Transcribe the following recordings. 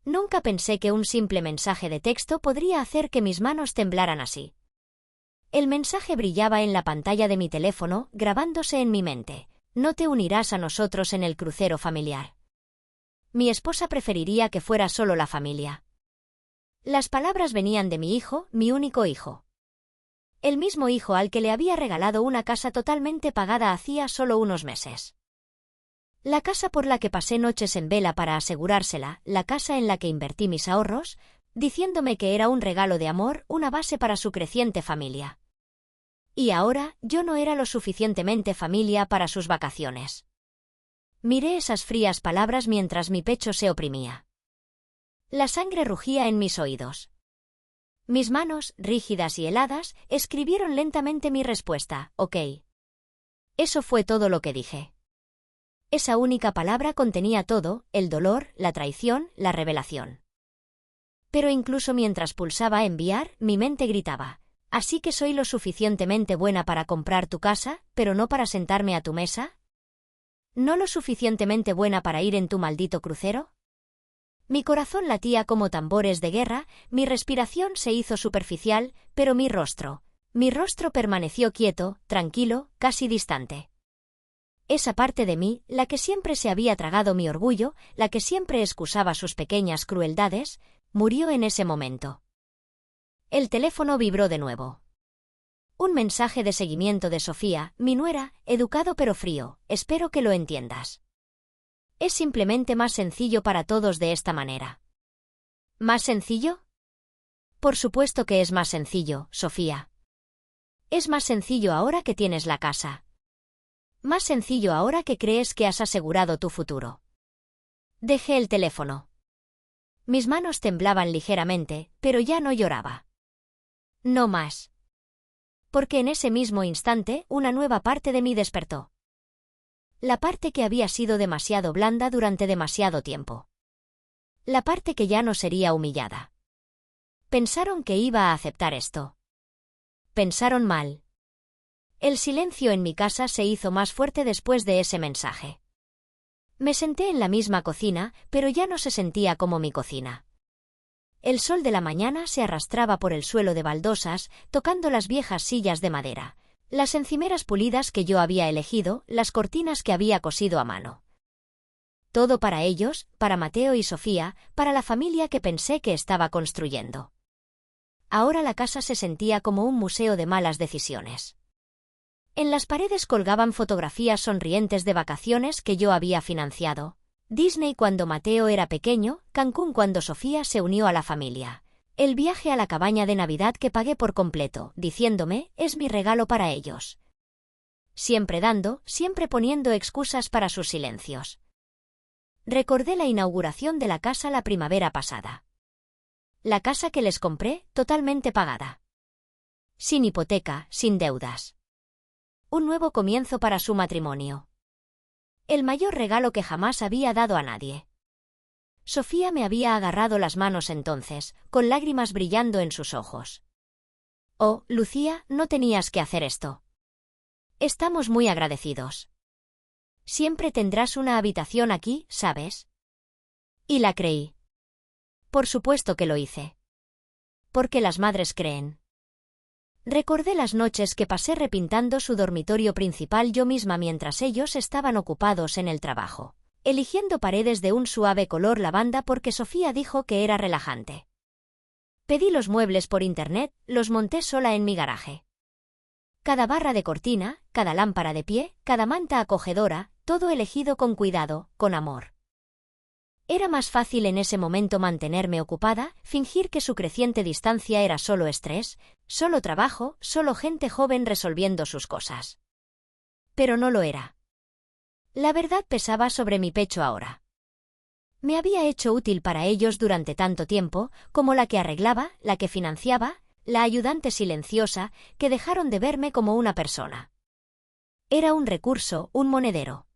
Nunca pensé que un simple mensaje de texto podría hacer que mis manos temblaran así. El mensaje brillaba en la pantalla de mi teléfono, grabándose en mi mente. No te unirás a nosotros en el crucero familiar. Mi esposa preferiría que fuera solo la familia. Las palabras venían de mi hijo, mi único hijo. El mismo hijo al que le había regalado una casa totalmente pagada hacía solo unos meses. La casa por la que pasé noches en vela para asegurársela, la casa en la que invertí mis ahorros, diciéndome que era un regalo de amor, una base para su creciente familia. Y ahora, yo no era lo suficientemente familia para sus vacaciones. Miré esas frías palabras mientras mi pecho se oprimía. La sangre rugía en mis oídos. Mis manos, rígidas y heladas, escribieron lentamente mi respuesta, ok. Eso fue todo lo que dije. Esa única palabra contenía todo, el dolor, la traición, la revelación. Pero incluso mientras pulsaba enviar, mi mente gritaba, ¿así que soy lo suficientemente buena para comprar tu casa, pero no para sentarme a tu mesa? ¿No lo suficientemente buena para ir en tu maldito crucero? Mi corazón latía como tambores de guerra, mi respiración se hizo superficial, pero mi rostro permaneció quieto, tranquilo, casi distante. Esa parte de mí, la que siempre se había tragado mi orgullo, la que siempre excusaba sus pequeñas crueldades, murió en ese momento. El teléfono vibró de nuevo. Un mensaje de seguimiento de Sofía, mi nuera, educado pero frío, espero que lo entiendas. Es simplemente más sencillo para todos de esta manera. ¿Más sencillo? Por supuesto que es más sencillo, Sofía. Es más sencillo ahora que tienes la casa. Más sencillo ahora que crees que has asegurado tu futuro. Dejé el teléfono. Mis manos temblaban ligeramente, pero ya no lloraba. No más. Porque en ese mismo instante, una nueva parte de mí despertó. La parte que había sido demasiado blanda durante demasiado tiempo. La parte que ya no sería humillada. Pensaron que iba a aceptar esto. Pensaron mal. El silencio en mi casa se hizo más fuerte después de ese mensaje. Me senté en la misma cocina, pero ya no se sentía como mi cocina. El sol de la mañana se arrastraba por el suelo de baldosas, tocando las viejas sillas de madera, las encimeras pulidas que yo había elegido, las cortinas que había cosido a mano. Todo para ellos, para Mateo y Sofía, para la familia que pensé que estaba construyendo. Ahora la casa se sentía como un museo de malas decisiones. En las paredes colgaban fotografías sonrientes de vacaciones que yo había financiado. Disney cuando Mateo era pequeño, Cancún cuando Sofía se unió a la familia. El viaje a la cabaña de Navidad que pagué por completo, diciéndome, es mi regalo para ellos. Siempre dando, siempre poniendo excusas para sus silencios. Recordé la inauguración de la casa la primavera pasada. La casa que les compré, totalmente pagada. Sin hipoteca, sin deudas. Un nuevo comienzo para su matrimonio. El mayor regalo que jamás había dado a nadie. Sofía me había agarrado las manos entonces, con lágrimas brillando en sus ojos. Oh, Lucía, no tenías que hacer esto. Estamos muy agradecidos. Siempre tendrás una habitación aquí, ¿sabes? Y la creí. Por supuesto que lo hice. Porque las madres creen. Recordé las noches que pasé repintando su dormitorio principal yo misma mientras ellos estaban ocupados en el trabajo, eligiendo paredes de un suave color lavanda porque Sofía dijo que era relajante. Pedí los muebles por internet, los monté sola en mi garaje. Cada barra de cortina, cada lámpara de pie, cada manta acogedora, todo elegido con cuidado, con amor. Era más fácil en ese momento mantenerme ocupada, fingir que su creciente distancia era solo estrés, solo trabajo, solo gente joven resolviendo sus cosas. Pero no lo era. La verdad pesaba sobre mi pecho ahora. Me había hecho útil para ellos durante tanto tiempo, como la que arreglaba, la que financiaba, la ayudante silenciosa, que dejaron de verme como una persona. Era un recurso, un monedero.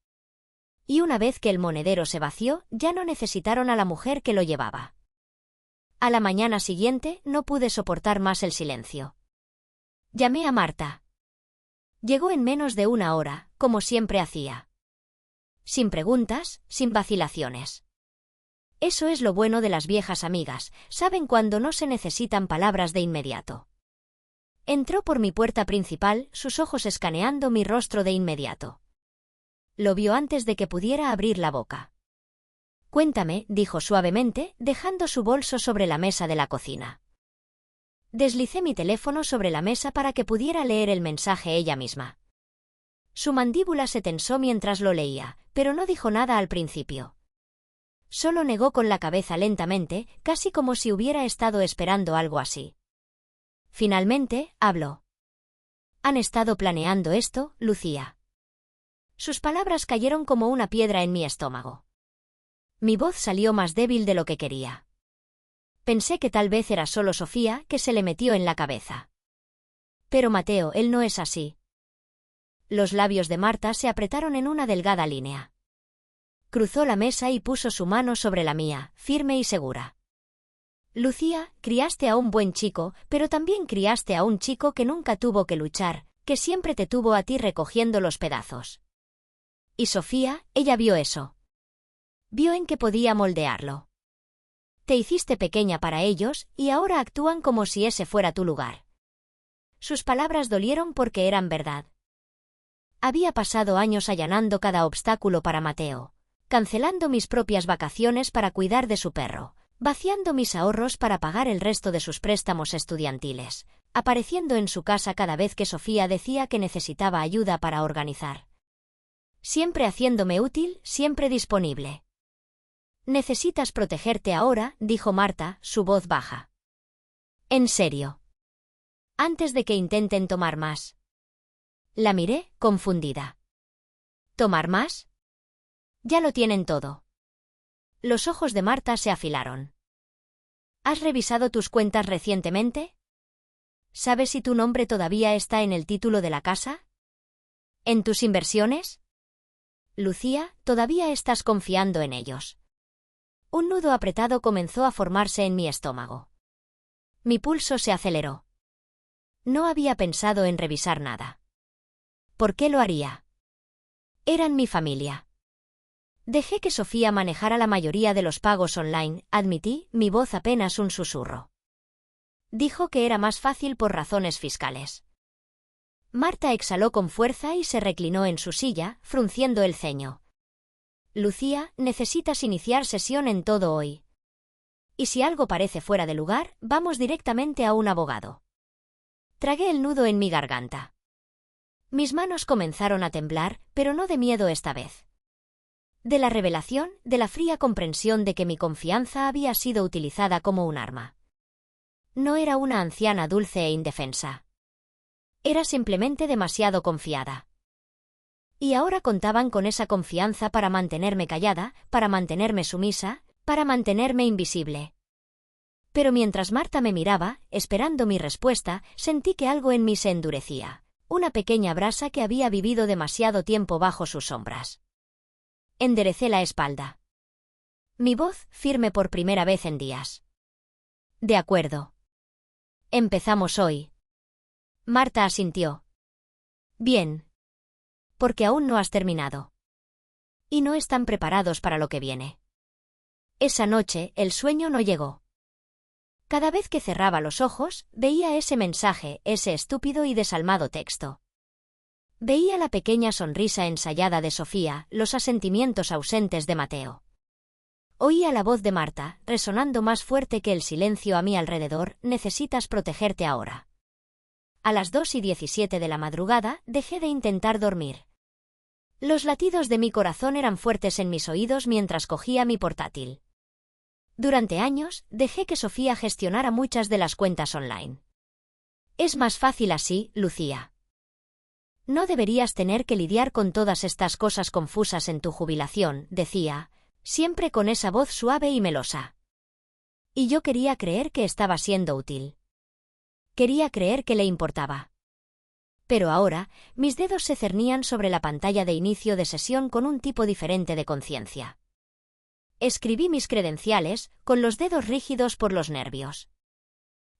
Y una vez que el monedero se vació, ya no necesitaron a la mujer que lo llevaba. A la mañana siguiente, no pude soportar más el silencio. Llamé a Marta. Llegó en menos de una hora, como siempre hacía. Sin preguntas, sin vacilaciones. Eso es lo bueno de las viejas amigas, saben cuando no se necesitan palabras de inmediato. Entró por mi puerta principal, sus ojos escaneando mi rostro de inmediato. Lo vio antes de que pudiera abrir la boca. «Cuéntame», dijo suavemente, dejando su bolso sobre la mesa de la cocina. Deslicé mi teléfono sobre la mesa para que pudiera leer el mensaje ella misma. Su mandíbula se tensó mientras lo leía, pero no dijo nada al principio. Solo negó con la cabeza lentamente, casi como si hubiera estado esperando algo así. Finalmente, habló. «¿Han estado planeando esto, Lucía?» Sus palabras cayeron como una piedra en mi estómago. Mi voz salió más débil de lo que quería. Pensé que tal vez era solo Sofía que se le metió en la cabeza. Pero Mateo, él no es así. Los labios de Marta se apretaron en una delgada línea. Cruzó la mesa y puso su mano sobre la mía, firme y segura. «Lucía, criaste a un buen chico, pero también criaste a un chico que nunca tuvo que luchar, que siempre te tuvo a ti recogiendo los pedazos. Y Sofía, ella vio eso. Vio en que podía moldearlo. Te hiciste pequeña para ellos, y ahora actúan como si ese fuera tu lugar». Sus palabras dolieron porque eran verdad. Había pasado años allanando cada obstáculo para Mateo, cancelando mis propias vacaciones para cuidar de su perro, vaciando mis ahorros para pagar el resto de sus préstamos estudiantiles, apareciendo en su casa cada vez que Sofía decía que necesitaba ayuda para organizar. Siempre haciéndome útil, siempre disponible. «Necesitas protegerte ahora», dijo Marta, su voz baja. «¿En serio? Antes de que intenten tomar más». La miré, confundida. «¿Tomar más? Ya lo tienen todo». Los ojos de Marta se afilaron. «¿Has revisado tus cuentas recientemente? ¿Sabes si tu nombre todavía está en el título de la casa? ¿En tus inversiones? Lucía, todavía estás confiando en ellos». Un nudo apretado comenzó a formarse en mi estómago. Mi pulso se aceleró. No había pensado en revisar nada. ¿Por qué lo haría? Eran mi familia. Dejé que Sofía manejara la mayoría de los pagos online, admití, mi voz apenas un susurro. Dijo que era más fácil por razones fiscales. Marta exhaló con fuerza y se reclinó en su silla, frunciendo el ceño. «Lucía, necesitas iniciar sesión en todo hoy. Y si algo parece fuera de lugar, vamos directamente a un abogado». Tragué el nudo en mi garganta. Mis manos comenzaron a temblar, pero no de miedo esta vez. De la revelación, de la fría comprensión de que mi confianza había sido utilizada como un arma. No era una anciana dulce e indefensa. Era simplemente demasiado confiada. Y ahora contaban con esa confianza para mantenerme callada, para mantenerme sumisa, para mantenerme invisible. Pero mientras Marta me miraba, esperando mi respuesta, sentí que algo en mí se endurecía, una pequeña brasa que había vivido demasiado tiempo bajo sus sombras. Enderecé la espalda. Mi voz, firme por primera vez en días. «De acuerdo. Empezamos hoy». Marta asintió. «Bien. Porque aún no has terminado. Y no están preparados para lo que viene». Esa noche, el sueño no llegó. Cada vez que cerraba los ojos, veía ese mensaje, ese estúpido y desalmado texto. Veía la pequeña sonrisa ensayada de Sofía, los asentimientos ausentes de Mateo. Oía la voz de Marta, resonando más fuerte que el silencio a mi alrededor: «Necesitas protegerte ahora». A las 2:17 de la madrugada, dejé de intentar dormir. Los latidos de mi corazón eran fuertes en mis oídos mientras cogía mi portátil. Durante años, dejé que Sofía gestionara muchas de las cuentas online. «Es más fácil así, Lucía. No deberías tener que lidiar con todas estas cosas confusas en tu jubilación», decía, siempre con esa voz suave y melosa. Y yo quería creer que estaba siendo útil. Quería creer que le importaba. Pero ahora, mis dedos se cernían sobre la pantalla de inicio de sesión con un tipo diferente de conciencia. Escribí mis credenciales, con los dedos rígidos por los nervios.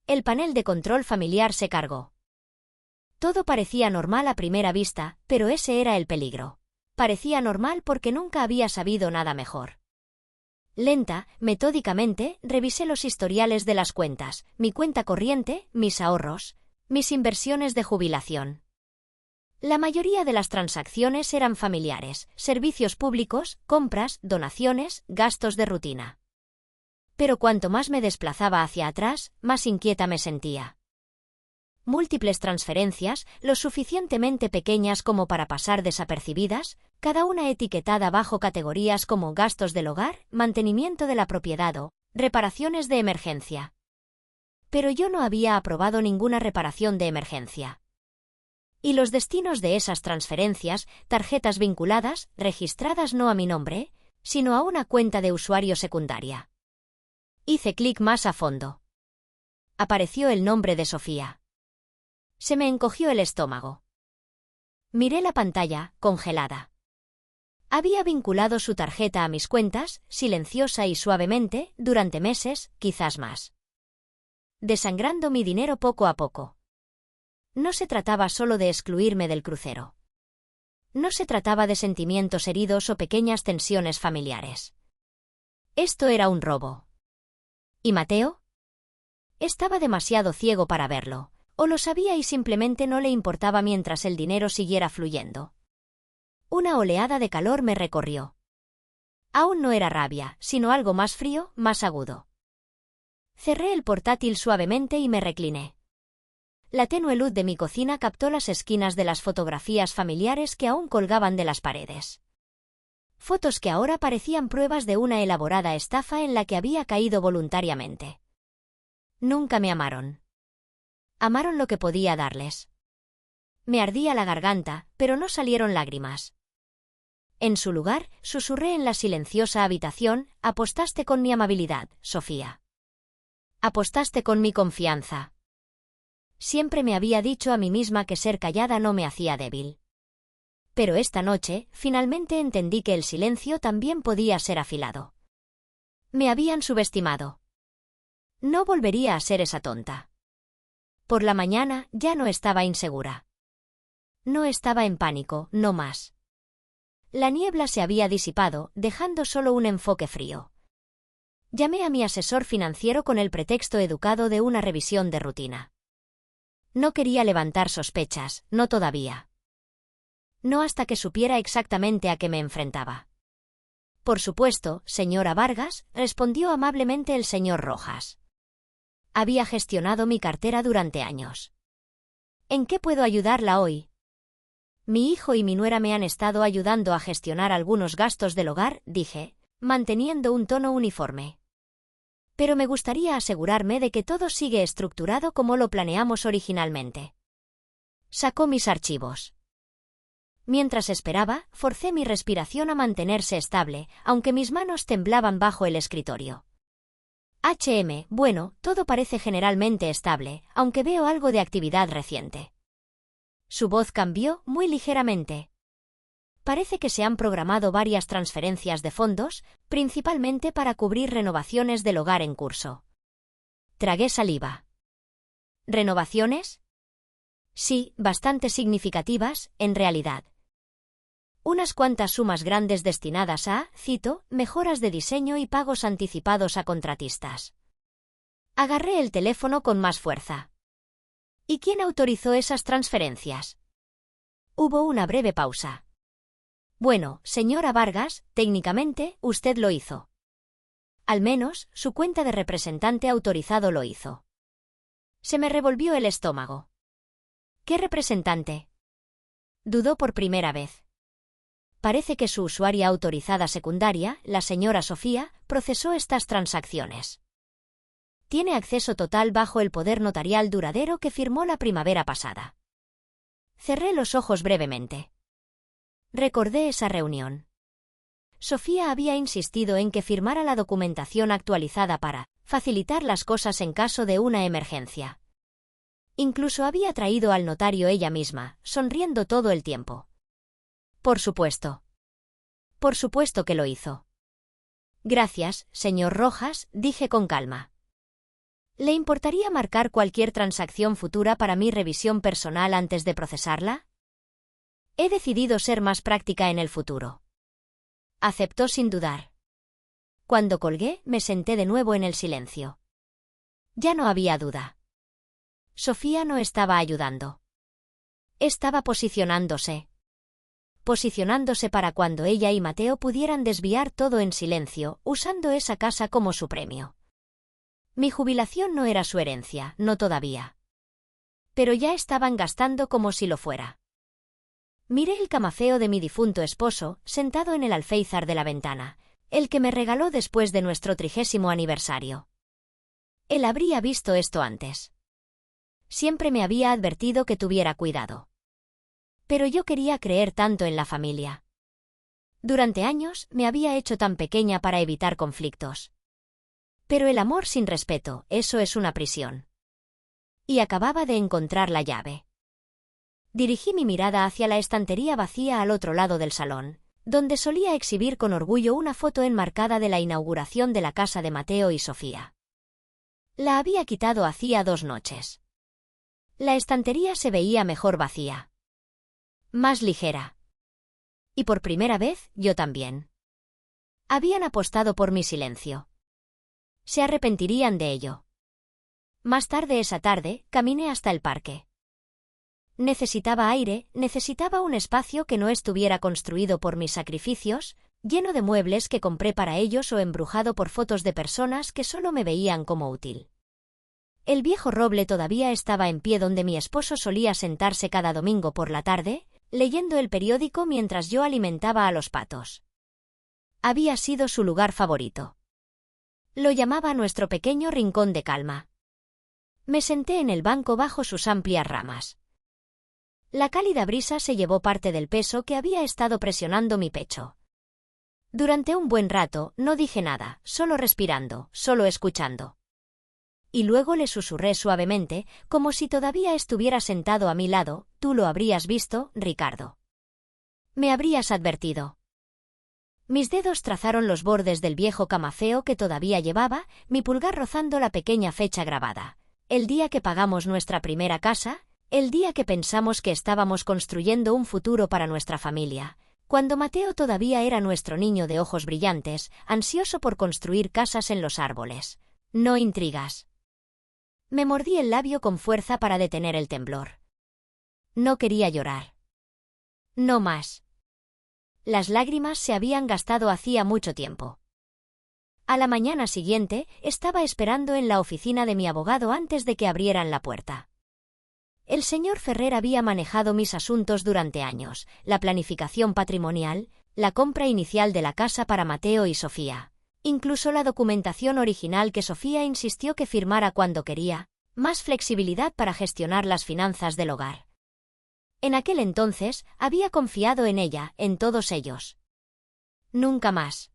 El panel de control familiar se cargó. Todo parecía normal a primera vista, pero ese era el peligro. Parecía normal porque nunca había sabido nada mejor. Lenta, metódicamente, revisé los historiales de las cuentas, mi cuenta corriente, mis ahorros, mis inversiones de jubilación. La mayoría de las transacciones eran familiares, servicios públicos, compras, donaciones, gastos de rutina. Pero cuanto más me desplazaba hacia atrás, más inquieta me sentía. Múltiples transferencias, lo suficientemente pequeñas como para pasar desapercibidas, cada una etiquetada bajo categorías como gastos del hogar, mantenimiento de la propiedad o reparaciones de emergencia. Pero yo no había aprobado ninguna reparación de emergencia. Y los destinos de esas transferencias, tarjetas vinculadas, registradas no a mi nombre, sino a una cuenta de usuario secundaria. Hice clic más a fondo. Apareció el nombre de Sofía. Se me encogió el estómago. Miré la pantalla, congelada. Había vinculado su tarjeta a mis cuentas, silenciosa y suavemente, durante meses, quizás más. Desangrando mi dinero poco a poco. No se trataba solo de excluirme del crucero. No se trataba de sentimientos heridos o pequeñas tensiones familiares. Esto era un robo. ¿Y Mateo? Estaba demasiado ciego para verlo. O lo sabía y simplemente no le importaba mientras el dinero siguiera fluyendo. Una oleada de calor me recorrió. Aún no era rabia, sino algo más frío, más agudo. Cerré el portátil suavemente y me recliné. La tenue luz de mi cocina captó las esquinas de las fotografías familiares que aún colgaban de las paredes. Fotos que ahora parecían pruebas de una elaborada estafa en la que había caído voluntariamente. Nunca me amaron. Amaron lo que podía darles. Me ardía la garganta, pero no salieron lágrimas. En su lugar, susurré en la silenciosa habitación, apostaste con mi amabilidad, Sofía. Apostaste con mi confianza. Siempre me había dicho a mí misma que ser callada no me hacía débil. Pero esta noche, finalmente entendí que el silencio también podía ser afilado. Me habían subestimado. No volvería a ser esa tonta. Por la mañana ya no estaba insegura. No estaba en pánico, no más. La niebla se había disipado, dejando solo un enfoque frío. Llamé a mi asesor financiero con el pretexto educado de una revisión de rutina. No quería levantar sospechas, no todavía. No hasta que supiera exactamente a qué me enfrentaba. Por supuesto, señora Vargas, respondió amablemente el señor Rojas. Había gestionado mi cartera durante años. ¿En qué puedo ayudarla hoy? Mi hijo y mi nuera me han estado ayudando a gestionar algunos gastos del hogar, dije, manteniendo un tono uniforme. Pero me gustaría asegurarme de que todo sigue estructurado como lo planeamos originalmente. Sacó mis archivos. Mientras esperaba, forcé mi respiración a mantenerse estable, aunque mis manos temblaban bajo el escritorio. Bueno, todo parece generalmente estable, aunque veo algo de actividad reciente. Su voz cambió muy ligeramente. Parece que se han programado varias transferencias de fondos, principalmente para cubrir renovaciones del hogar en curso. Tragué saliva. ¿Renovaciones? Sí, bastante significativas, en realidad. Unas cuantas sumas grandes destinadas a, cito, mejoras de diseño y pagos anticipados a contratistas. Agarré el teléfono con más fuerza. ¿Y quién autorizó esas transferencias? Hubo una breve pausa. Bueno, señora Vargas, técnicamente, usted lo hizo. Al menos, su cuenta de representante autorizado lo hizo. Se me revolvió el estómago. ¿Qué representante? Dudó por primera vez. Parece que su usuaria autorizada secundaria, la señora Sofía, procesó estas transacciones. Tiene acceso total bajo el poder notarial duradero que firmó la primavera pasada. Cerré los ojos brevemente. Recordé esa reunión. Sofía había insistido en que firmara la documentación actualizada para facilitar las cosas en caso de una emergencia. Incluso había traído al notario ella misma, sonriendo todo el tiempo. Por supuesto. Por supuesto que lo hizo. Gracias, señor Rojas, dije con calma. ¿Le importaría marcar cualquier transacción futura para mi revisión personal antes de procesarla? He decidido ser más práctica en el futuro. Aceptó sin dudar. Cuando colgué, me senté de nuevo en el silencio. Ya no había duda. Sofía no estaba ayudando. Estaba posicionándose. Posicionándose para cuando ella y Mateo pudieran desviar todo en silencio, usando esa casa como su premio. Mi jubilación no era su herencia, no todavía. Pero ya estaban gastando como si lo fuera. Miré el camafeo de mi difunto esposo, sentado en el alféizar de la ventana, el que me regaló después de nuestro 30º aniversario. Él habría visto esto antes. Siempre me había advertido que tuviera cuidado. Pero yo quería creer tanto en la familia. Durante años me había hecho tan pequeña para evitar conflictos. Pero el amor sin respeto, eso es una prisión. Y acababa de encontrar la llave. Dirigí mi mirada hacia la estantería vacía al otro lado del salón, donde solía exhibir con orgullo una foto enmarcada de la inauguración de la casa de Mateo y Sofía. La había quitado hacía 2 noches. La estantería se veía mejor vacía. Más ligera. Y por primera vez, yo también. Habían apostado por mi silencio. Se arrepentirían de ello. Más tarde esa tarde, caminé hasta el parque. Necesitaba aire, necesitaba un espacio que no estuviera construido por mis sacrificios, lleno de muebles que compré para ellos o embrujado por fotos de personas que solo me veían como útil. El viejo roble todavía estaba en pie donde mi esposo solía sentarse cada domingo por la tarde, leyendo el periódico mientras yo alimentaba a los patos. Había sido su lugar favorito. Lo llamaba nuestro pequeño rincón de calma. Me senté en el banco bajo sus amplias ramas. La cálida brisa se llevó parte del peso que había estado presionando mi pecho. Durante un buen rato no dije nada, solo respirando, solo escuchando. Y luego le susurré suavemente, como si todavía estuviera sentado a mi lado: «Tú lo habrías visto, Ricardo. Me habrías advertido». Mis dedos trazaron los bordes del viejo camafeo que todavía llevaba, mi pulgar rozando la pequeña fecha grabada. El día que pagamos nuestra primera casa, el día que pensamos que estábamos construyendo un futuro para nuestra familia, cuando Mateo todavía era nuestro niño de ojos brillantes, ansioso por construir casas en los árboles. No intrigas. Me mordí el labio con fuerza para detener el temblor. No quería llorar. No más. Las lágrimas se habían gastado hacía mucho tiempo. A la mañana siguiente, estaba esperando en la oficina de mi abogado antes de que abrieran la puerta. El señor Ferrer había manejado mis asuntos durante años, la planificación patrimonial, la compra inicial de la casa para Mateo y Sofía, incluso la documentación original que Sofía insistió que firmara cuando quería, más flexibilidad para gestionar las finanzas del hogar. En aquel entonces, había confiado en ella, en todos ellos. Nunca más.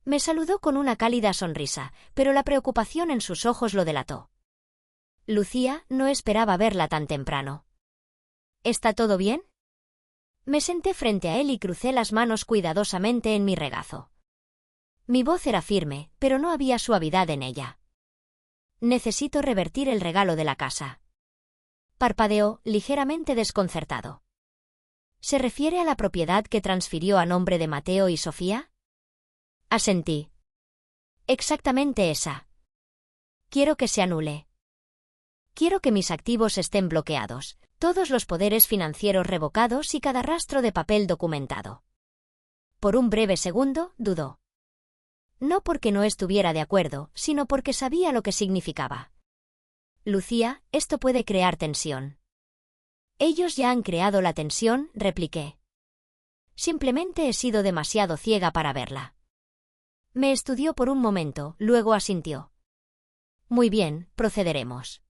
Me saludó con una cálida sonrisa, pero la preocupación en sus ojos lo delató. Lucía, no esperaba verla tan temprano. ¿Está todo bien? Me senté frente a él y crucé las manos cuidadosamente en mi regazo. Mi voz era firme, pero no había suavidad en ella. Necesito revertir el regalo de la casa. Parpadeó, ligeramente desconcertado. ¿Se refiere a la propiedad que transfirió a nombre de Mateo y Sofía? Asentí. Exactamente esa. Quiero que se anule. Quiero que mis activos estén bloqueados, todos los poderes financieros revocados y cada rastro de papel documentado. Por un breve segundo, dudó. No porque no estuviera de acuerdo, sino porque sabía lo que significaba. Lucía, esto puede crear tensión. Ellos ya han creado la tensión, repliqué. Simplemente he sido demasiado ciega para verla. Me estudió por un momento, luego asintió. Muy bien, procederemos.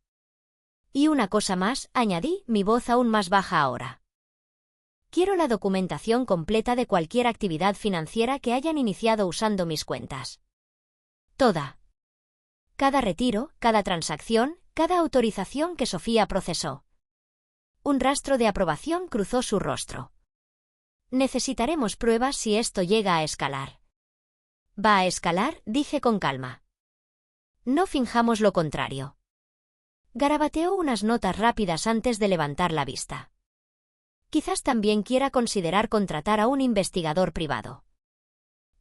Y una cosa más, añadí, mi voz aún más baja ahora. Quiero la documentación completa de cualquier actividad financiera que hayan iniciado usando mis cuentas. Toda. Cada retiro, cada transacción, cada autorización que Sofía procesó. Un rastro de aprobación cruzó su rostro. Necesitaremos pruebas si esto llega a escalar. ¿Va a escalar?, dije con calma. No finjamos lo contrario. Garabateó unas notas rápidas antes de levantar la vista. Quizás también quiera considerar contratar a un investigador privado.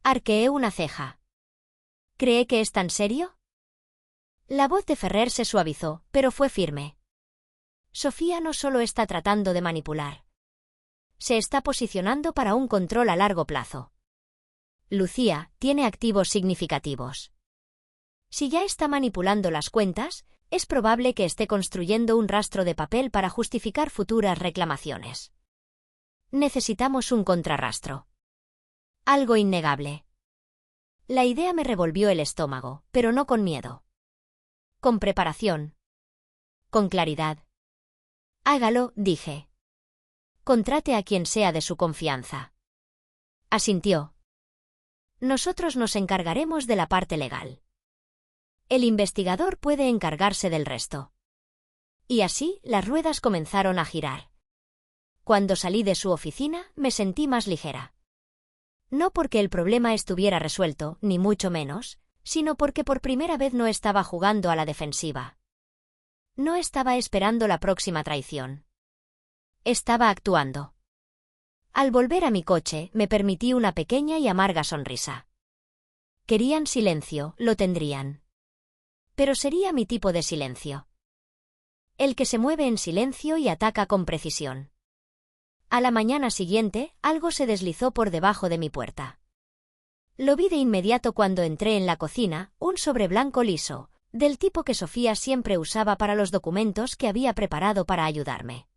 Arqueé una ceja. ¿Cree que es tan serio? La voz de Ferrer se suavizó, pero fue firme. Sofía no solo está tratando de manipular. Se está posicionando para un control a largo plazo. Lucía tiene activos significativos. Si ya está manipulando las cuentas, es probable que esté construyendo un rastro de papel para justificar futuras reclamaciones. Necesitamos un contrarrastro. Algo innegable. La idea me revolvió el estómago, pero no con miedo. Con preparación. Con claridad. Hágalo, dije. Contrate a quien sea de su confianza. Asintió. Nosotros nos encargaremos de la parte legal. El investigador puede encargarse del resto. Y así, las ruedas comenzaron a girar. Cuando salí de su oficina, me sentí más ligera. No porque el problema estuviera resuelto, ni mucho menos, sino porque por primera vez no estaba jugando a la defensiva. No estaba esperando la próxima traición. Estaba actuando. Al volver a mi coche, me permití una pequeña y amarga sonrisa. Querían silencio, lo tendrían. Pero sería mi tipo de silencio. El que se mueve en silencio y ataca con precisión. A la mañana siguiente, algo se deslizó por debajo de mi puerta. Lo vi de inmediato cuando entré en la cocina, un sobre blanco liso, del tipo que Sofía siempre usaba para los documentos que había preparado para ayudarme.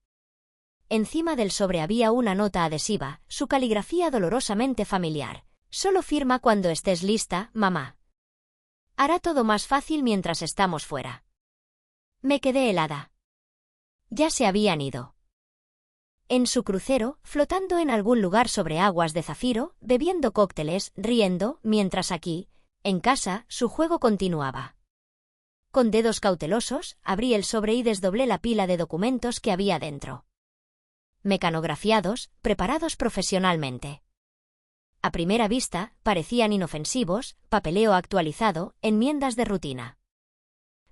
Encima del sobre había una nota adhesiva, su caligrafía dolorosamente familiar. Solo firma cuando estés lista, mamá. Hará todo más fácil mientras estamos fuera. Me quedé helada. Ya se habían ido. En su crucero, flotando en algún lugar sobre aguas de zafiro, bebiendo cócteles, riendo, mientras aquí, en casa, su juego continuaba. Con dedos cautelosos, abrí el sobre y desdoblé la pila de documentos que había dentro. Mecanografiados, preparados profesionalmente. A primera vista, parecían inofensivos, papeleo actualizado, enmiendas de rutina.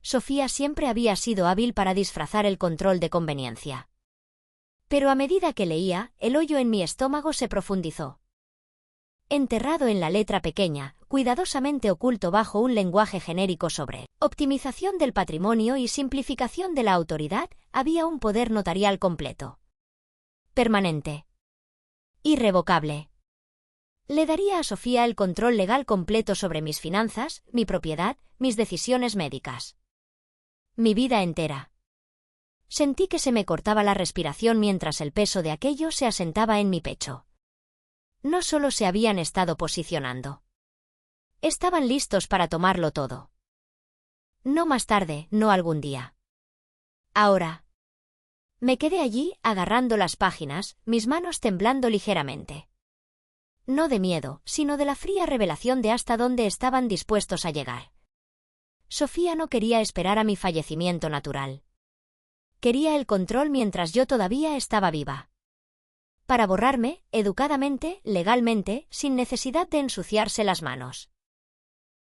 Sofía siempre había sido hábil para disfrazar el control de conveniencia. Pero a medida que leía, el hoyo en mi estómago se profundizó. Enterrado en la letra pequeña, cuidadosamente oculto bajo un lenguaje genérico sobre optimización del patrimonio y simplificación de la autoridad, había un poder notarial completo. Permanente. Irrevocable. Le daría a Sofía el control legal completo sobre mis finanzas, mi propiedad, mis decisiones médicas. Mi vida entera. Sentí que se me cortaba la respiración mientras el peso de aquello se asentaba en mi pecho. No solo se habían estado posicionando. Estaban listos para tomarlo todo. No más tarde, no algún día. Ahora. Me quedé allí, agarrando las páginas, mis manos temblando ligeramente. No de miedo, sino de la fría revelación de hasta dónde estaban dispuestos a llegar. Sofía no quería esperar a mi fallecimiento natural. Quería el control mientras yo todavía estaba viva. Para borrarme, educadamente, legalmente, sin necesidad de ensuciarse las manos.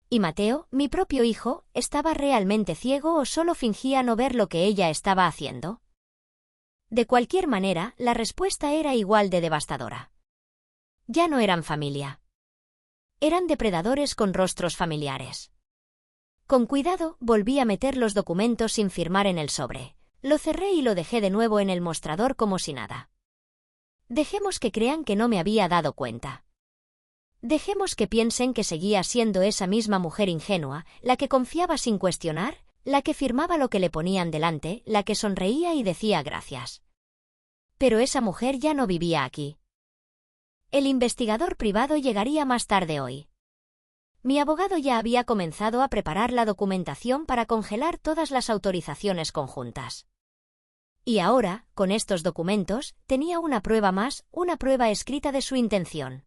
¿Y Mateo, mi propio hijo, estaba realmente ciego o solo fingía no ver lo que ella estaba haciendo? De cualquier manera, la respuesta era igual de devastadora. Ya no eran familia. Eran depredadores con rostros familiares. Con cuidado, volví a meter los documentos sin firmar en el sobre. Lo cerré y lo dejé de nuevo en el mostrador como si nada. Dejemos que crean que no me había dado cuenta. Dejemos que piensen que seguía siendo esa misma mujer ingenua, la que confiaba sin cuestionar, la que firmaba lo que le ponían delante, la que sonreía y decía gracias. Pero esa mujer ya no vivía aquí. El investigador privado llegaría más tarde hoy. Mi abogado ya había comenzado a preparar la documentación para congelar todas las autorizaciones conjuntas. Y ahora, con estos documentos, tenía una prueba más, una prueba escrita de su intención.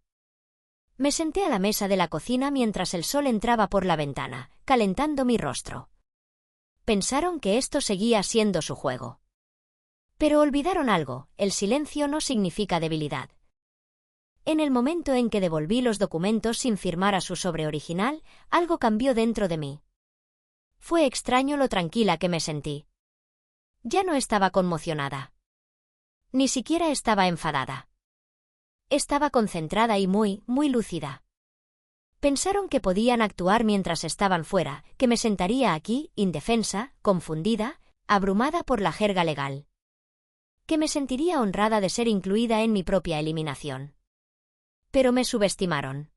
Me senté a la mesa de la cocina mientras el sol entraba por la ventana, calentando mi rostro. Pensaron que esto seguía siendo su juego. Pero olvidaron algo, el silencio no significa debilidad. En el momento en que devolví los documentos sin firmar a su sobre original, algo cambió dentro de mí. Fue extraño lo tranquila que me sentí. Ya no estaba conmocionada. Ni siquiera estaba enfadada. Estaba concentrada y muy lúcida. Pensaron que podían actuar mientras estaban fuera, que me sentaría aquí, indefensa, confundida, abrumada por la jerga legal. Que me sentiría honrada de ser incluida en mi propia eliminación. Pero me subestimaron.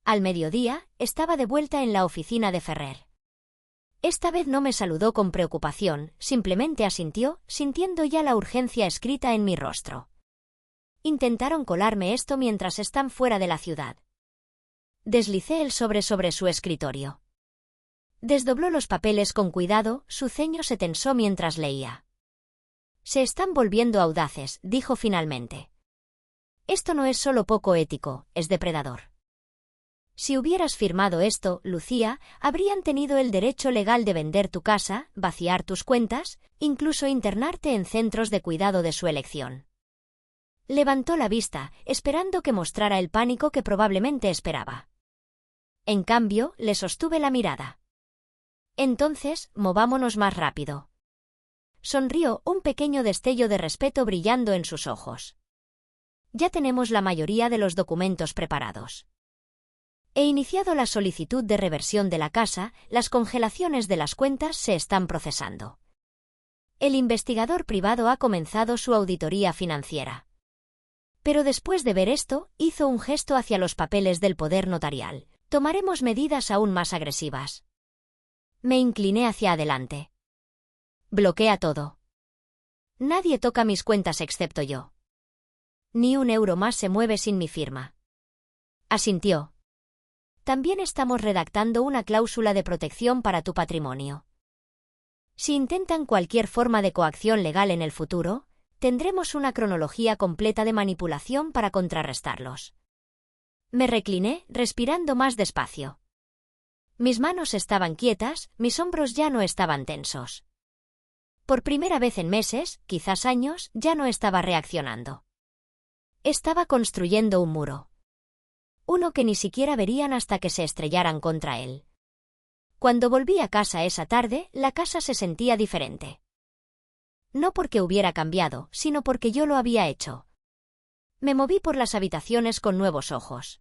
Al mediodía, estaba de vuelta en la oficina de Ferrer. Esta vez no me saludó con preocupación, simplemente asintió, sintiendo ya la urgencia escrita en mi rostro. Intentaron colarme esto mientras están fuera de la ciudad. Deslicé el sobre su escritorio. Desdobló los papeles con cuidado, su ceño se tensó mientras leía. Se están volviendo audaces, dijo finalmente. Esto no es solo poco ético, es depredador. Si hubieras firmado esto, Lucía, habrían tenido el derecho legal de vender tu casa, vaciar tus cuentas, incluso internarte en centros de cuidado de su elección. Levantó la vista, esperando que mostrara el pánico que probablemente esperaba. En cambio, le sostuve la mirada. Entonces, movámonos más rápido. Sonrió, un pequeño destello de respeto brillando en sus ojos. Ya tenemos la mayoría de los documentos preparados. He iniciado la solicitud de reversión de la casa, las congelaciones de las cuentas se están procesando. El investigador privado ha comenzado su auditoría financiera. Pero después de ver esto, hizo un gesto hacia los papeles del poder notarial. Tomaremos medidas aún más agresivas. Me incliné hacia adelante. Bloquea todo. Nadie toca mis cuentas excepto yo. Ni un euro más se mueve sin mi firma. Asintió. También estamos redactando una cláusula de protección para tu patrimonio. Si intentan cualquier forma de coacción legal en el futuro, tendremos una cronología completa de manipulación para contrarrestarlos. Me recliné, respirando más despacio. Mis manos estaban quietas, mis hombros ya no estaban tensos. Por primera vez en meses, quizás años, ya no estaba reaccionando. Estaba construyendo un muro. Uno que ni siquiera verían hasta que se estrellaran contra él. Cuando volví a casa esa tarde, la casa se sentía diferente. No porque hubiera cambiado, sino porque yo lo había hecho. Me moví por las habitaciones con nuevos ojos.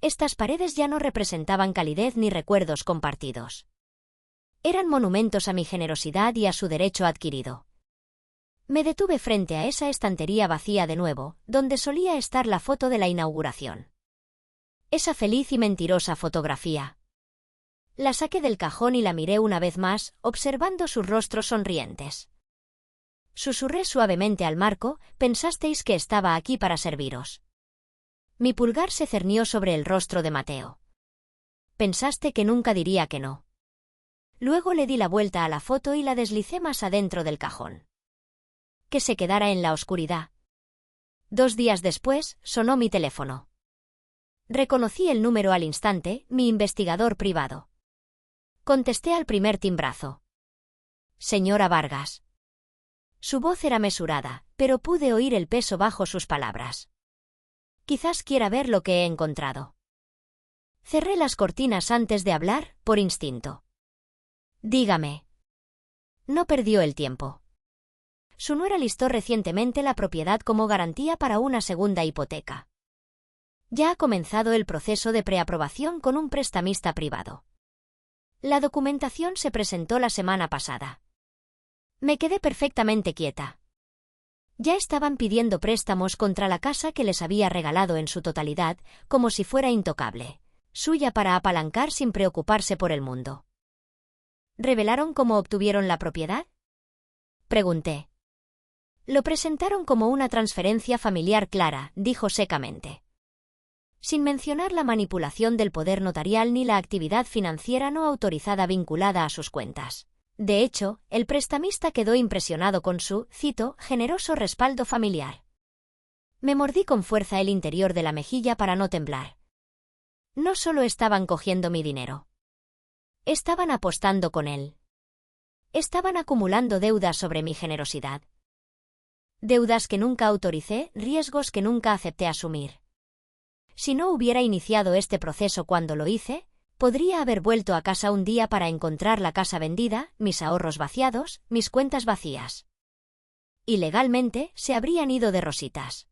Estas paredes ya no representaban calidez ni recuerdos compartidos. Eran monumentos a mi generosidad y a su derecho adquirido. Me detuve frente a esa estantería vacía de nuevo, donde solía estar la foto de la inauguración. Esa feliz y mentirosa fotografía. La saqué del cajón y la miré una vez más, observando sus rostros sonrientes. Susurré suavemente al marco, pensasteis que estaba aquí para serviros. Mi pulgar se cernió sobre el rostro de Mateo. Pensaste que nunca diría que no. Luego le di la vuelta a la foto y la deslicé más adentro del cajón. Que se quedara en la oscuridad. 2 días después, sonó mi teléfono. Reconocí el número al instante, mi investigador privado. Contesté al primer timbrazo. Señora Vargas. Su voz era mesurada, pero pude oír el peso bajo sus palabras. Quizás quiera ver lo que he encontrado. Cerré las cortinas antes de hablar, por instinto. Dígame. No perdió el tiempo. Su nuera listó recientemente la propiedad como garantía para una segunda hipoteca. Ya ha comenzado el proceso de preaprobación con un prestamista privado. La documentación se presentó la semana pasada. Me quedé perfectamente quieta. Ya estaban pidiendo préstamos contra la casa que les había regalado en su totalidad, como si fuera intocable, suya para apalancar sin preocuparse por el mundo. ¿Revelaron cómo obtuvieron la propiedad? Pregunté. Lo presentaron como una transferencia familiar clara, dijo secamente. Sin mencionar la manipulación del poder notarial ni la actividad financiera no autorizada vinculada a sus cuentas. De hecho, el prestamista quedó impresionado con su, cito, generoso respaldo familiar. Me mordí con fuerza el interior de la mejilla para no temblar. No solo estaban cogiendo mi dinero. Estaban apostando con él. Estaban acumulando deudas sobre mi generosidad. Deudas que nunca autoricé, riesgos que nunca acepté asumir. Si no hubiera iniciado este proceso cuando lo hice, podría haber vuelto a casa un día para encontrar la casa vendida, mis ahorros vaciados, mis cuentas vacías. Y legalmente, se habrían ido de rositas.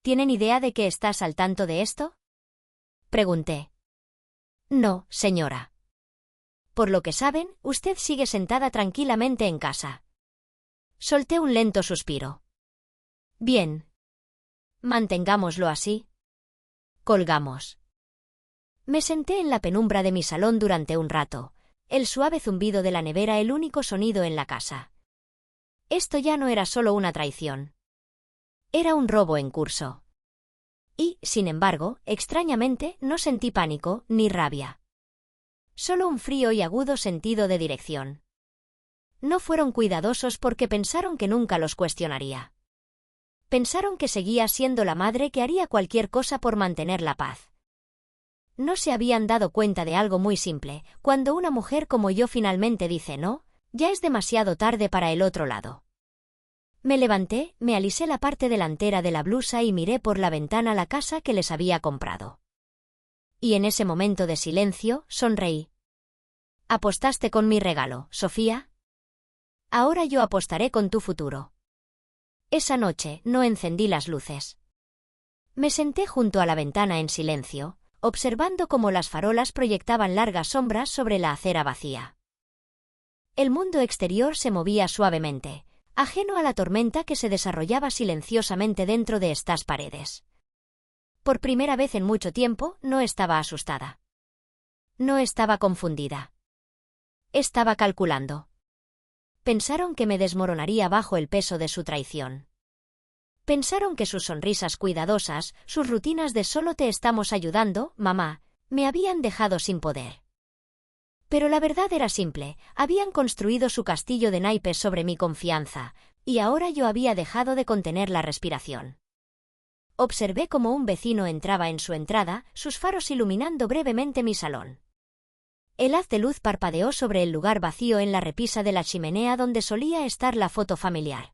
¿Tienen idea de que estás al tanto de esto? Pregunté. No, señora. Por lo que saben, usted sigue sentada tranquilamente en casa. Solté un lento suspiro. Bien. Mantengámoslo así. Colgamos. Me senté en la penumbra de mi salón durante un rato, el suave zumbido de la nevera el único sonido en la casa. Esto ya no era solo una traición. Era un robo en curso. Y, sin embargo, extrañamente, no sentí pánico ni rabia. Solo un frío y agudo sentido de dirección. No fueron cuidadosos porque pensaron que nunca los cuestionaría. Pensaron que seguía siendo la madre que haría cualquier cosa por mantener la paz. No se habían dado cuenta de algo muy simple: cuando una mujer como yo finalmente dice no, ya es demasiado tarde para el otro lado. Me levanté, me alisé la parte delantera de la blusa y miré por la ventana la casa que les había comprado. Y en ese momento de silencio, sonreí. ¿Apostaste con mi regalo, Sofía? Ahora yo apostaré con tu futuro. Esa noche no encendí las luces. Me senté junto a la ventana en silencio, observando cómo las farolas proyectaban largas sombras sobre la acera vacía. El mundo exterior se movía suavemente, ajeno a la tormenta que se desarrollaba silenciosamente dentro de estas paredes. Por primera vez en mucho tiempo, no estaba asustada. No estaba confundida. Estaba calculando. Pensaron que me desmoronaría bajo el peso de su traición. Pensaron que sus sonrisas cuidadosas, sus rutinas de solo te estamos ayudando, mamá, me habían dejado sin poder. Pero la verdad era simple: habían construido su castillo de naipes sobre mi confianza, y ahora yo había dejado de contener la respiración. Observé cómo un vecino entraba en su entrada, sus faros iluminando brevemente mi salón. El haz de luz parpadeó sobre el lugar vacío en la repisa de la chimenea donde solía estar la foto familiar.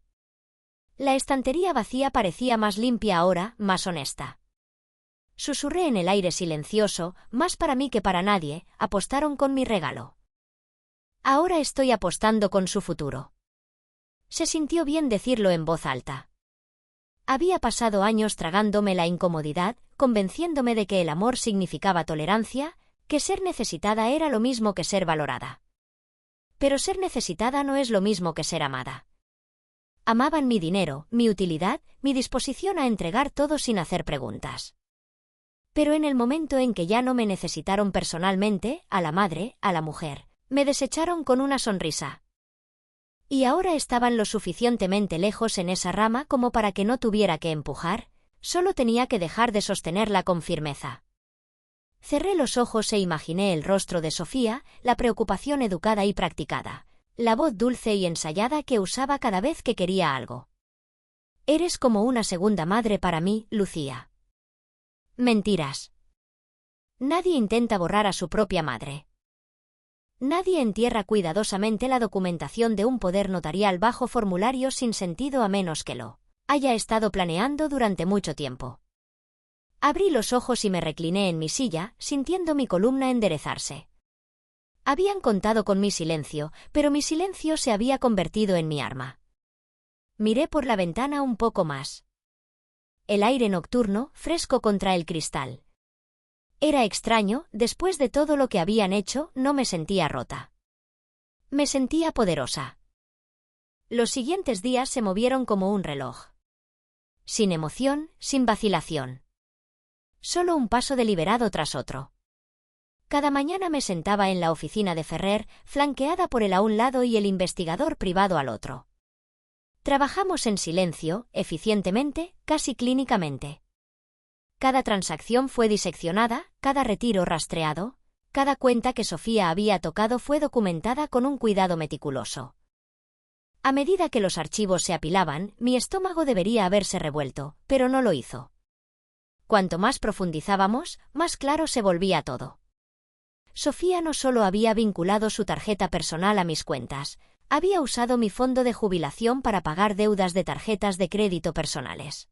La estantería vacía parecía más limpia ahora, más honesta. Susurré en el aire silencioso: más para mí que para nadie, apostaron con mi regalo. Ahora estoy apostando con su futuro. Se sintió bien decirlo en voz alta. Había pasado años tragándome la incomodidad, convenciéndome de que el amor significaba tolerancia, que ser necesitada era lo mismo que ser valorada. Pero ser necesitada no es lo mismo que ser amada. Amaban mi dinero, mi utilidad, mi disposición a entregar todo sin hacer preguntas. Pero en el momento en que ya no me necesitaron personalmente, a la madre, a la mujer, me desecharon con una sonrisa. Y ahora estaban lo suficientemente lejos en esa rama como para que no tuviera que empujar, solo tenía que dejar de sostenerla con firmeza. Cerré los ojos e imaginé el rostro de Sofía, la preocupación educada y practicada, la voz dulce y ensayada que usaba cada vez que quería algo. Eres como una segunda madre para mí, Lucía. Mentiras. Nadie intenta borrar a su propia madre. Nadie entierra cuidadosamente la documentación de un poder notarial bajo formularios sin sentido a menos que lo haya estado planeando durante mucho tiempo. Abrí los ojos y me recliné en mi silla, sintiendo mi columna enderezarse. Habían contado con mi silencio, pero mi silencio se había convertido en mi arma. Miré por la ventana un poco más. El aire nocturno, fresco contra el cristal. Era extraño, después de todo lo que habían hecho, no me sentía rota. Me sentía poderosa. Los siguientes días se movieron como un reloj. Sin emoción, sin vacilación. Solo un paso deliberado tras otro. Cada mañana me sentaba en la oficina de Ferrer, flanqueada por él a un lado y el investigador privado al otro. Trabajamos en silencio, eficientemente, casi clínicamente. Cada transacción fue diseccionada, cada retiro rastreado, cada cuenta que Sofía había tocado fue documentada con un cuidado meticuloso. A medida que los archivos se apilaban, mi estómago debería haberse revuelto, pero no lo hizo. Cuanto más profundizábamos, más claro se volvía todo. Sofía no solo había vinculado su tarjeta personal a mis cuentas, había usado mi fondo de jubilación para pagar deudas de tarjetas de crédito personales.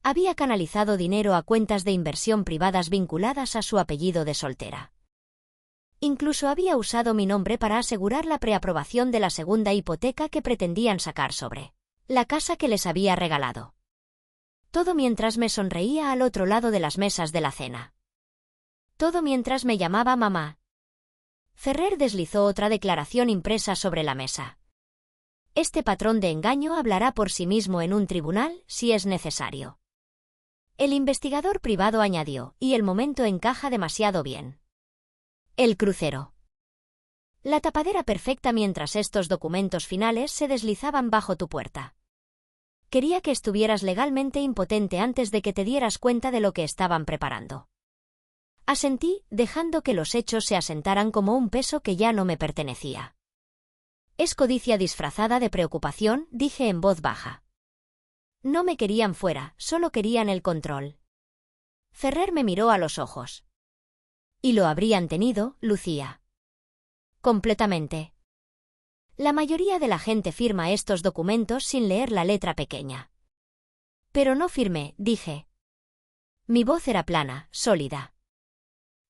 Había canalizado dinero a cuentas de inversión privadas vinculadas a su apellido de soltera. Incluso había usado mi nombre para asegurar la preaprobación de la segunda hipoteca que pretendían sacar sobre la casa que les había regalado. Todo mientras me sonreía al otro lado de las mesas de la cena. Todo mientras me llamaba mamá. Ferrer deslizó otra declaración impresa sobre la mesa. Este patrón de engaño hablará por sí mismo en un tribunal, si es necesario. El investigador privado añadió, y el momento encaja demasiado bien. El crucero. La tapadera perfecta mientras estos documentos finales se deslizaban bajo tu puerta. Quería que estuvieras legalmente impotente antes de que te dieras cuenta de lo que estaban preparando. Asentí, dejando que los hechos se asentaran como un peso que ya no me pertenecía. Es codicia disfrazada de preocupación, dije en voz baja. No me querían fuera, solo querían el control. Ferrer me miró a los ojos. Y lo habrían tenido, Lucía. Completamente. La mayoría de la gente firma estos documentos sin leer la letra pequeña. Pero no firmé, dije. Mi voz era plana, sólida.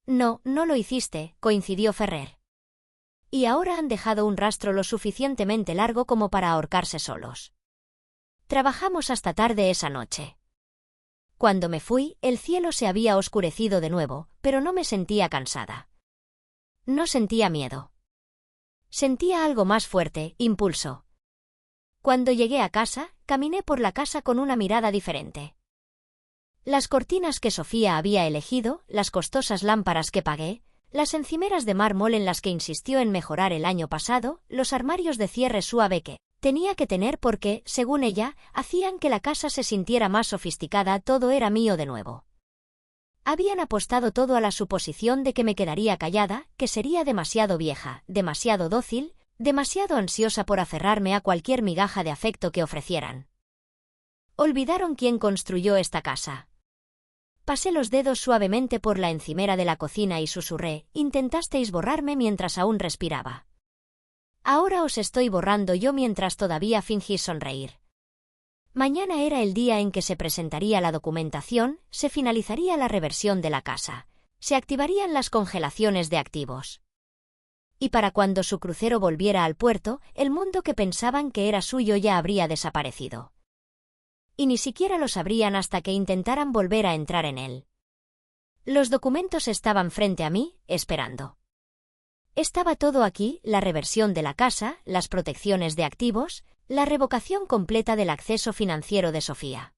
No, no lo hiciste, coincidió Ferrer. Y ahora han dejado un rastro lo suficientemente largo como para ahorcarse solos. Trabajamos hasta tarde esa noche. Cuando me fui, el cielo se había oscurecido de nuevo, pero no me sentía cansada. No sentía miedo. Sentía algo más fuerte, impulso. Cuando llegué a casa, caminé por la casa con una mirada diferente. Las cortinas que Sofía había elegido, las costosas lámparas que pagué, las encimeras de mármol en las que insistió en mejorar el año pasado, los armarios de cierre suave que tenía que tener porque, según ella, hacían que la casa se sintiera más sofisticada, todo era mío de nuevo. Habían apostado todo a la suposición de que me quedaría callada, que sería demasiado vieja, demasiado dócil, demasiado ansiosa por aferrarme a cualquier migaja de afecto que ofrecieran. Olvidaron quién construyó esta casa. Pasé los dedos suavemente por la encimera de la cocina y susurré, intentasteis borrarme mientras aún respiraba. Ahora os estoy borrando yo mientras todavía fingís sonreír. Mañana era el día en que se presentaría la documentación, se finalizaría la reversión de la casa, se activarían las congelaciones de activos. Y para cuando su crucero volviera al puerto, el mundo que pensaban que era suyo ya habría desaparecido. Y ni siquiera lo sabrían hasta que intentaran volver a entrar en él. Los documentos estaban frente a mí, esperando. Estaba todo aquí, la reversión de la casa, las protecciones de activos, la revocación completa del acceso financiero de Sofía.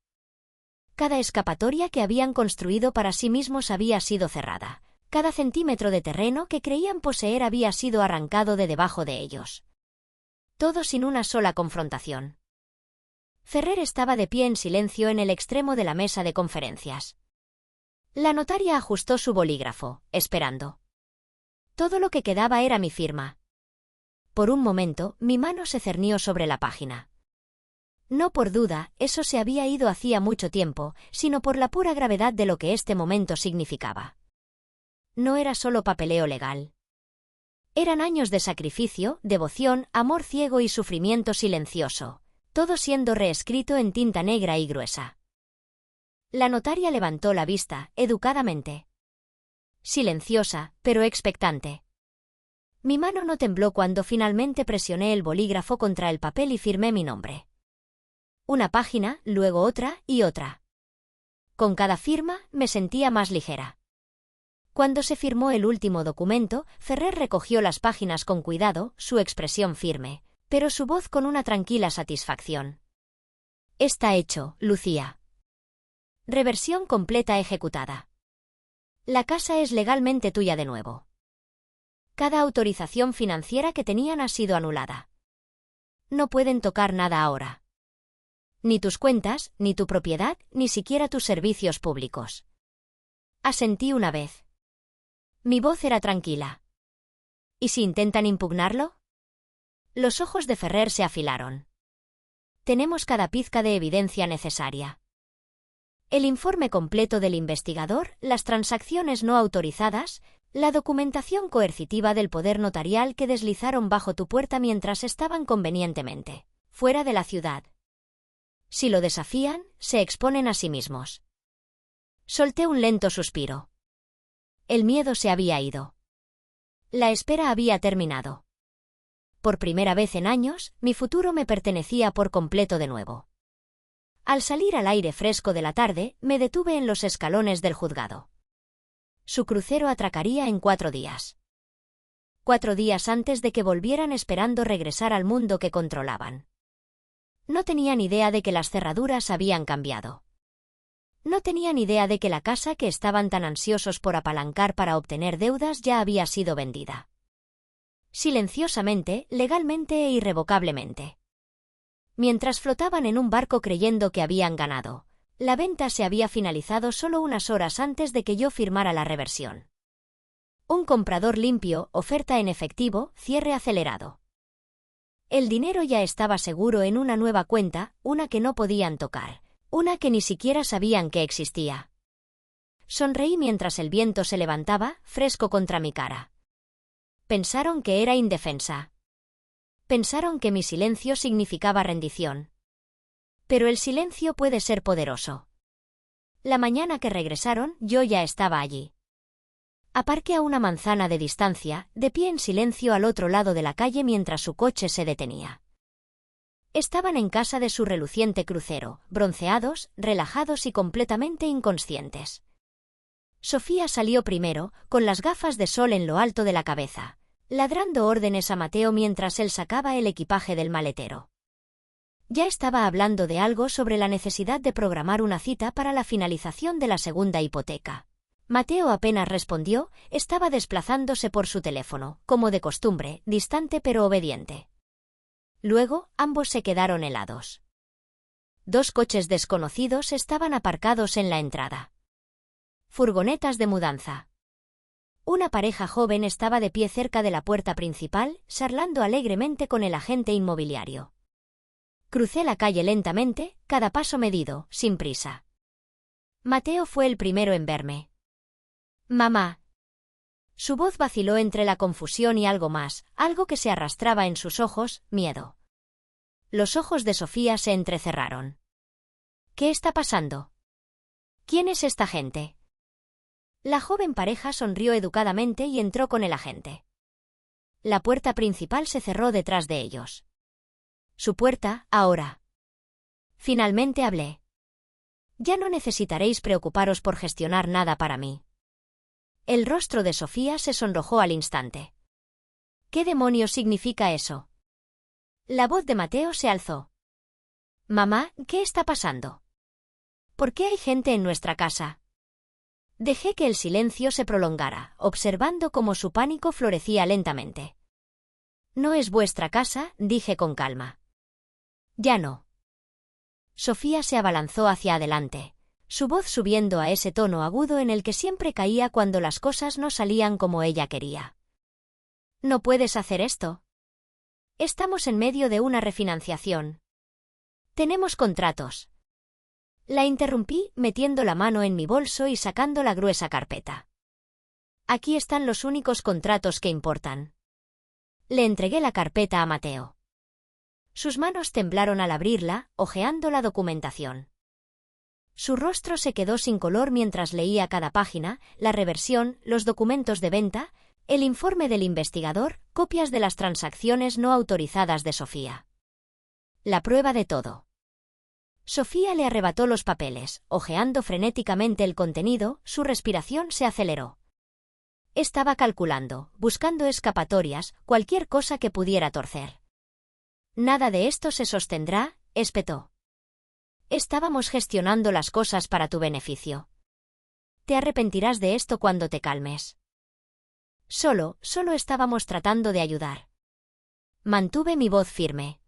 Cada escapatoria que habían construido para sí mismos había sido cerrada. Cada centímetro de terreno que creían poseer había sido arrancado de debajo de ellos. Todo sin una sola confrontación. Ferrer estaba de pie en silencio en el extremo de la mesa de conferencias. La notaria ajustó su bolígrafo, esperando. Todo lo que quedaba era mi firma. Por un momento, mi mano se cernió sobre la página. No por duda, eso se había ido hacía mucho tiempo, sino por la pura gravedad de lo que este momento significaba. No era solo papeleo legal. Eran años de sacrificio, devoción, amor ciego y sufrimiento silencioso. Todo siendo reescrito en tinta negra y gruesa. La notaria levantó la vista, educadamente. Silenciosa, pero expectante. Mi mano no tembló cuando finalmente presioné el bolígrafo contra el papel y firmé mi nombre. Una página, luego otra y otra. Con cada firma, me sentía más ligera. Cuando se firmó el último documento, Ferrer recogió las páginas con cuidado, su expresión firme, pero su voz con una tranquila satisfacción. Está hecho, Lucía. Reversión completa ejecutada. La casa es legalmente tuya de nuevo. Cada autorización financiera que tenían ha sido anulada. No pueden tocar nada ahora. Ni tus cuentas, ni tu propiedad, ni siquiera tus servicios públicos. Asentí una vez. Mi voz era tranquila. ¿Y si intentan impugnarlo? Los ojos de Ferrer se afilaron. Tenemos cada pizca de evidencia necesaria. El informe completo del investigador, las transacciones no autorizadas, la documentación coercitiva del poder notarial que deslizaron bajo tu puerta mientras estaban convenientemente fuera de la ciudad. Si lo desafían, se exponen a sí mismos. Solté un lento suspiro. El miedo se había ido. La espera había terminado. Por primera vez en años, mi futuro me pertenecía por completo de nuevo. Al salir al aire fresco de la tarde, me detuve en los escalones del juzgado. Su crucero atracaría en 4 días. 4 días antes de que volvieran, esperando regresar al mundo que controlaban. No tenían idea de que las cerraduras habían cambiado. No tenían idea de que la casa que estaban tan ansiosos por apalancar para obtener deudas ya había sido vendida. Silenciosamente, legalmente e irrevocablemente. Mientras flotaban en un barco creyendo que habían ganado, la venta se había finalizado solo unas horas antes de que yo firmara la reversión. Un comprador limpio, oferta en efectivo, cierre acelerado. El dinero ya estaba seguro en una nueva cuenta, una que no podían tocar, una que ni siquiera sabían que existía. Sonreí mientras el viento se levantaba, fresco contra mi cara. Pensaron que era indefensa. Pensaron que mi silencio significaba rendición. Pero el silencio puede ser poderoso. La mañana que regresaron, yo ya estaba allí. Aparqué a una manzana de distancia, de pie en silencio al otro lado de la calle mientras su coche se detenía. Estaban en casa de su reluciente crucero, bronceados, relajados y completamente inconscientes. Sofía salió primero, con las gafas de sol en lo alto de la cabeza, ladrando órdenes a Mateo mientras él sacaba el equipaje del maletero. Ya estaba hablando de algo sobre la necesidad de programar una cita para la finalización de la segunda hipoteca. Mateo apenas respondió, estaba desplazándose por su teléfono, como de costumbre, distante pero obediente. Luego, ambos se quedaron helados. 2 coches desconocidos estaban aparcados en la entrada. Furgonetas de mudanza. Una pareja joven estaba de pie cerca de la puerta principal, charlando alegremente con el agente inmobiliario. Crucé la calle lentamente, cada paso medido, sin prisa. Mateo fue el primero en verme. «Mamá». Su voz vaciló entre la confusión y algo más, algo que se arrastraba en sus ojos, miedo. Los ojos de Sofía se entrecerraron. «¿Qué está pasando? ¿Quién es esta gente?» La joven pareja sonrió educadamente y entró con el agente. La puerta principal se cerró detrás de ellos. «Su puerta, ahora». Finalmente hablé. «Ya no necesitaréis preocuparos por gestionar nada para mí». El rostro de Sofía se sonrojó al instante. «¿Qué demonios significa eso?» La voz de Mateo se alzó. «Mamá, ¿qué está pasando? ¿Por qué hay gente en nuestra casa?» Dejé que el silencio se prolongara, observando cómo su pánico florecía lentamente. «No es vuestra casa», dije con calma. «Ya no». Sofía se abalanzó hacia adelante, su voz subiendo a ese tono agudo en el que siempre caía cuando las cosas no salían como ella quería. «No puedes hacer esto. Estamos en medio de una refinanciación. Tenemos contratos». La interrumpí, metiendo la mano en mi bolso y sacando la gruesa carpeta. «Aquí están los únicos contratos que importan». Le entregué la carpeta a Mateo. Sus manos temblaron al abrirla, hojeando la documentación. Su rostro se quedó sin color mientras leía cada página, la reversión, los documentos de venta, el informe del investigador, copias de las transacciones no autorizadas de Sofía. La prueba de todo. Sofía le arrebató los papeles, hojeando frenéticamente el contenido, su respiración se aceleró. Estaba calculando, buscando escapatorias, cualquier cosa que pudiera torcer. «Nada de esto se sostendrá», espetó. «Estábamos gestionando las cosas para tu beneficio. Te arrepentirás de esto cuando te calmes». Solo estábamos tratando de ayudar. Mantuve mi voz firme.